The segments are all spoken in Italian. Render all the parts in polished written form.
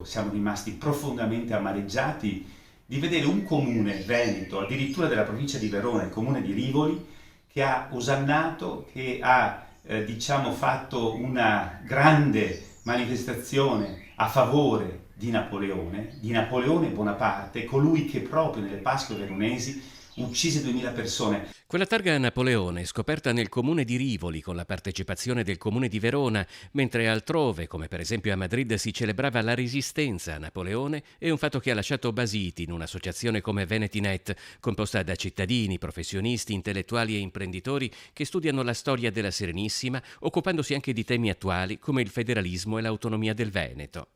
Siamo rimasti profondamente amareggiati di vedere un comune veneto, addirittura della provincia di Verona, il comune di Rivoli, che ha osannato, che ha fatto una grande manifestazione a favore di Napoleone Bonaparte, colui che proprio nelle Pasque veronesi uccise 2000 persone. Quella targa a Napoleone, scoperta nel comune di Rivoli con la partecipazione del comune di Verona, mentre altrove, come per esempio a Madrid, si celebrava la resistenza a Napoleone, è un fatto che ha lasciato basiti in un'associazione come Venetinet, composta da cittadini, professionisti, intellettuali e imprenditori che studiano la storia della Serenissima, occupandosi anche di temi attuali come il federalismo e l'autonomia del Veneto.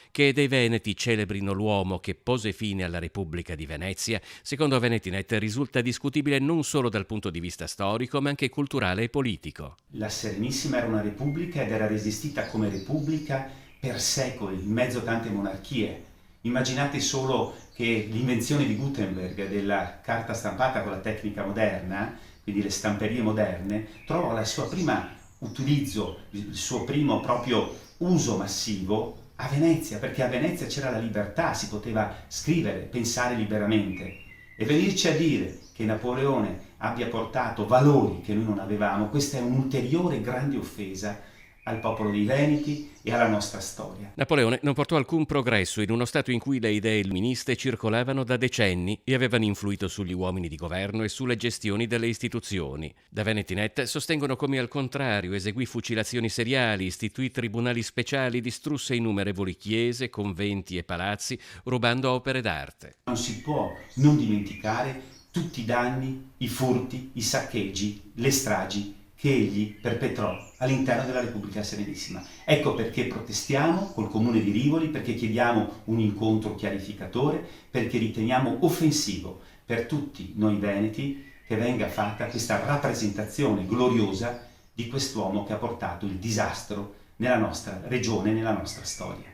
Che dei Veneti celebrino l'uomo che pose fine alla Repubblica di Venezia, secondo Venetinet risulta discutibile non solo dal punto di vista storico, ma anche culturale e politico. La Serenissima era una repubblica ed era resistita come repubblica per secoli, in mezzo a tante monarchie. Immaginate solo che l'invenzione di Gutenberg della carta stampata con la tecnica moderna, quindi le stamperie moderne, trovò la sua prima utilizzo, il suo primo proprio uso massivo a Venezia, perché a Venezia c'era la libertà, si poteva scrivere, pensare liberamente. E venirci a dire che Napoleone abbia portato valori che noi non avevamo, questa è un'ulteriore grande offesa al popolo dei Veneti e alla nostra storia. Napoleone non portò alcun progresso in uno stato in cui le idee illuministe circolavano da decenni e avevano influito sugli uomini di governo e sulle gestioni delle istituzioni. Da Venetinet sostengono come al contrario eseguì fucilazioni seriali, istituì tribunali speciali, distrusse innumerevoli chiese, conventi e palazzi, rubando opere d'arte. Non si può non dimenticare tutti i danni, i furti, i saccheggi, le stragi che egli perpetrò all'interno della Repubblica Serenissima. Ecco perché protestiamo col Comune di Rivoli, perché chiediamo un incontro chiarificatore, perché riteniamo offensivo per tutti noi veneti che venga fatta questa rappresentazione gloriosa di quest'uomo che ha portato il disastro nella nostra regione, nella nostra storia.